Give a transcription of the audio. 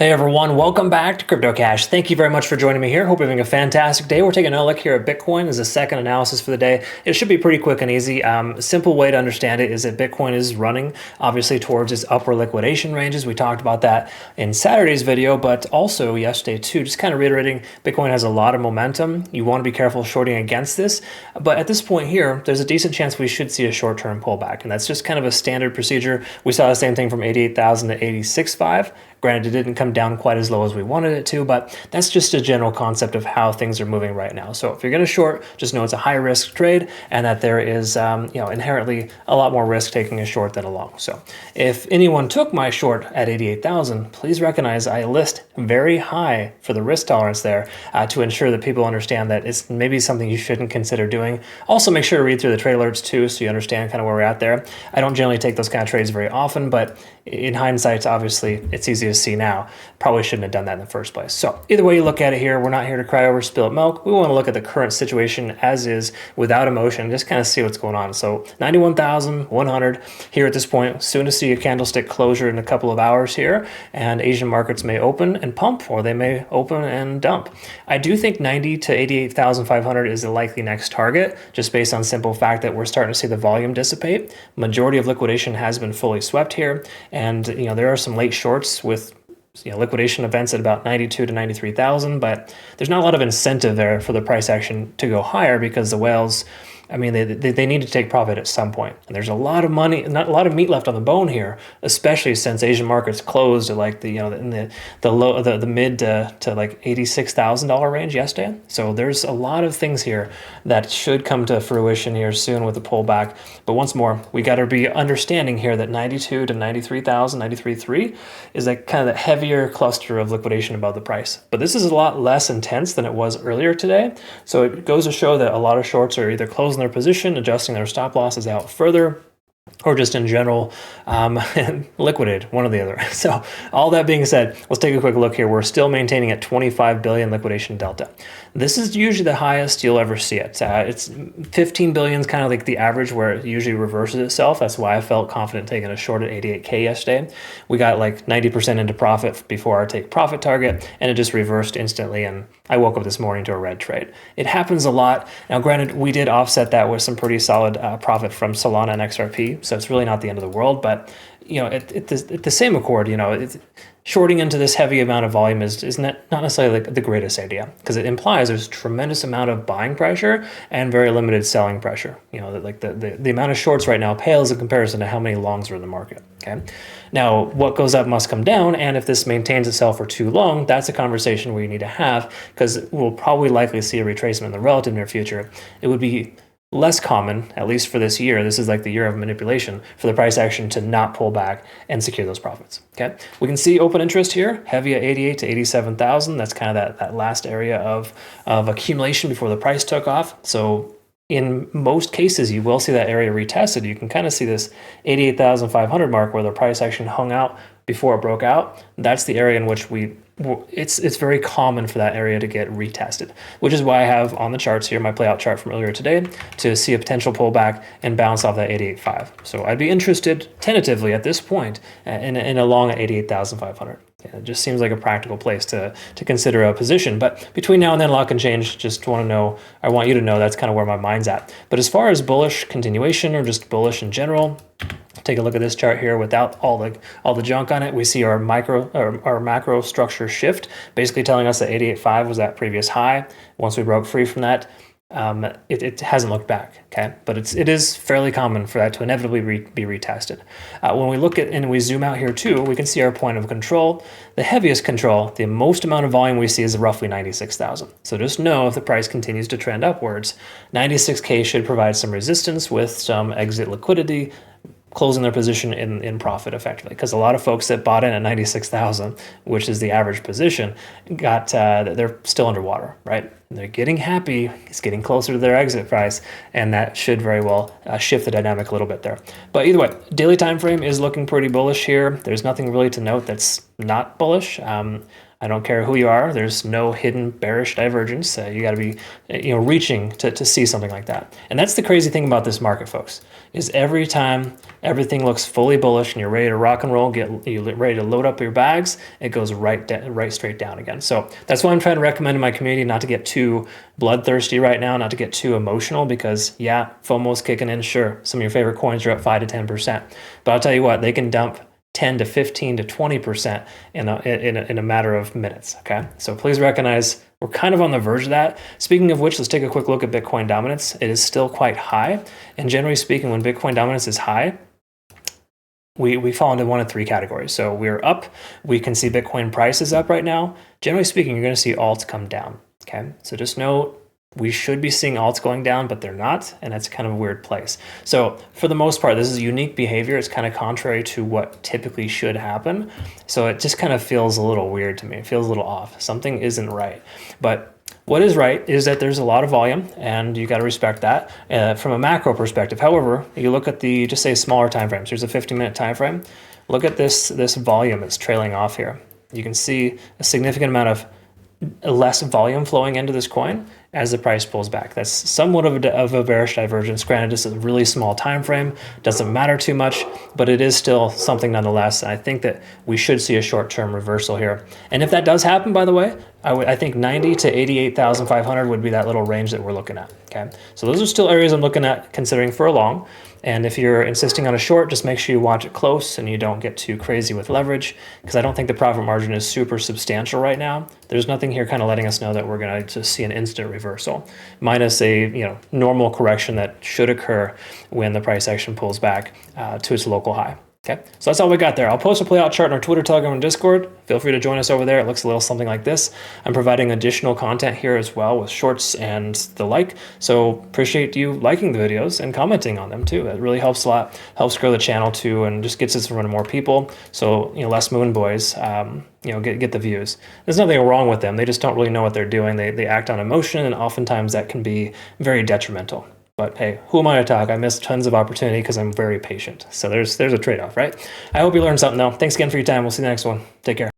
Hey everyone, welcome back to Crypto Cash. Thank you very much for joining me here. Hope you're having a fantastic day. We're taking a look here at Bitcoin as a second analysis for the day. It should be pretty quick and easy. A simple way to understand it is that Bitcoin is running obviously towards its upper liquidation ranges. We talked about that in Saturday's video, but also yesterday too. Just kind of reiterating, Bitcoin has a lot of momentum. You want to be careful shorting against this. But at this point here, there's a decent chance we should see a short-term pullback. And that's just kind of a standard procedure. We saw the same thing from 88,000 to 86.5. Granted, it didn't come down quite as low as we wanted it to, but that's just a general concept of how things are moving right now. So if you're going to short, just know it's a high risk trade and that there is inherently a lot more risk taking a short than a long. So if anyone took my short at 88,000, please recognize I list very high for the risk tolerance there to ensure that people understand that it's maybe something you shouldn't consider doing. Also, make sure to read through the trade alerts too so you understand kind of where we're at there. I don't generally take those kind of trades very often, but in hindsight, obviously, it's easy to see now. Probably shouldn't have done that in the first place. So either way you look at it here, we're not here to cry over spilled milk. We want to look at the current situation as is without emotion, just kind of see what's going on. So 91,100 here at this point, soon to see a candlestick closure in a couple of hours here, and Asian markets may open and pump, or they may open and dump. I do think 90 to 88,500 is the likely next target, just based on simple fact that we're starting to see the volume dissipate. Majority of liquidation has been fully swept here, and there are some late shorts with liquidation events at about 92 to 93,000, but there's not a lot of incentive there for the price action to go higher because the whales, they need to take profit at some point. And there's a lot of money, not a lot of meat left on the bone here, especially since Asian markets closed at like in the mid to like $86,000 range yesterday. So there's a lot of things here that should come to fruition here soon with the pullback. But once more, we got to be understanding here that 92 to 93,000, 93.3 is like kind of the heavier cluster of liquidation above the price. But this is a lot less intense than it was earlier today. So it goes to show that a lot of shorts are either closing their position, adjusting their stop losses out further, or just in general liquidated, one or the other. So all that being said, let's take a quick look here. We're still maintaining at 25 billion liquidation delta. This is usually the highest you'll ever see it. It's 15 billion is kind of like the average where it usually reverses itself. That's why I felt confident taking a short at 88K yesterday. We got like 90% into profit before our take profit target, and it just reversed instantly, and I woke up this morning to a red trade. It happens a lot. Now, granted, we did offset that with some pretty solid profit from Solana and XRP, so it's really not the end of the world, but at the same accord, shorting into this heavy amount of volume is not necessarily like the greatest idea, because it implies there's tremendous amount of buying pressure and very limited selling pressure. Like the amount of shorts right now pales in comparison to how many longs are in the market. Okay, now what goes up must come down, and if this maintains itself for too long, that's a conversation we need to have, because we'll probably likely see a retracement in the relative near future. It would be less common, at least for this year, this is like the year of manipulation, for the price action to not pull back and secure those profits. Okay, we can see open interest here, heavy at 88 to 87,000. That's kind of that last area of accumulation before the price took off. So in most cases, you will see that area retested. You can kind of see this 88,500 mark where the price action hung out before it broke out. That's the area in which it's very common for that area to get retested, which is why I have on the charts here my playout chart from earlier today to see a potential pullback and bounce off that 88.5. So I'd be interested tentatively at this point in a long at 88,500. It just seems like a practical place to consider a position. But between now and then, a lot can change. Just I want you to know that's kind of where my mind's at. But as far as bullish continuation or just bullish in general, take a look at this chart here without all the junk on it. We see our macro structure shift, basically telling us that 88.5 was that previous high. Once we broke free from that, it hasn't looked back, okay? But it is fairly common for that to inevitably be retested. When we look at and we zoom out here too, we can see our point of control. The heaviest control, the most amount of volume we see is roughly 96,000. So just know if the price continues to trend upwards, 96K should provide some resistance with some exit liquidity, closing their position in profit effectively, because a lot of folks that bought in at 96,000, which is the average position, they're still underwater, right? and they're getting happy. It's getting closer to their exit price, and that should very well shift the dynamic a little bit there. But either way, daily time frame is looking pretty bullish here. There's nothing really to note that's not bullish. I don't care who you are. There's no hidden bearish divergence. You got to be, reaching to see something like that. And that's the crazy thing about this market, folks, is every time everything looks fully bullish and you're ready to rock and roll, you're ready to load up your bags, it goes right straight down again. So that's why I'm trying to recommend in my community not to get too bloodthirsty right now, not to get too emotional, because yeah, FOMO's kicking in. Sure, some of your favorite coins are up 5 to 10%, but I'll tell you what, they can dump 10 to 15 to 20% in a matter of minutes. Okay, so please recognize we're kind of on the verge of that. Speaking of which, let's take a quick look at Bitcoin dominance. It is still quite high, and generally speaking, when Bitcoin dominance is high, we fall into one of three categories. So we're up. We can see Bitcoin price is up right now. Generally speaking, you're going to see alts come down. Okay, so just know we should be seeing alts going down, but they're not, and that's kind of a weird place. So for the most part, this is unique behavior. It's kind of contrary to what typically should happen. So it just kind of feels a little weird to me. It feels a little off. Something isn't right. But what is right is that there's a lot of volume, and you got to respect that from a macro perspective. However, you look at the, just say, smaller time frames. Here's a 50-minute time frame. Look at this volume that's trailing off here. You can see a significant amount of less volume flowing into this coin as the price pulls back. That's somewhat of a bearish divergence. Granted, this is a really small time frame, doesn't matter too much, but it is still something nonetheless. And I think that we should see a short-term reversal here. And if that does happen, by the way, I think 90 to 88,500 would be that little range that we're looking at. Okay, so those are still areas I'm looking at considering for a long. And if you're insisting on a short, just make sure you watch it close and you don't get too crazy with leverage, because I don't think the profit margin is super substantial right now. There's nothing here kind of letting us know that we're going to just see an instant reversal, minus a normal correction that should occur when the price action pulls back to its local high. Okay, so that's all we got there. I'll post a playout chart in our Twitter, Telegram, and Discord. Feel free to join us over there. It looks a little something like this. I'm providing additional content here as well with shorts and the like. So appreciate you liking the videos and commenting on them too. It really helps a lot, helps grow the channel too, and just gets us in front of more people. So, less moon boys, get the views. There's nothing wrong with them. They just don't really know what they're doing. They act on emotion, and oftentimes that can be very detrimental. But hey, who am I to talk? I missed tons of opportunity because I'm very patient. So there's a trade-off, right? I hope you learned something though. Thanks again for your time. We'll see you in the next one. Take care.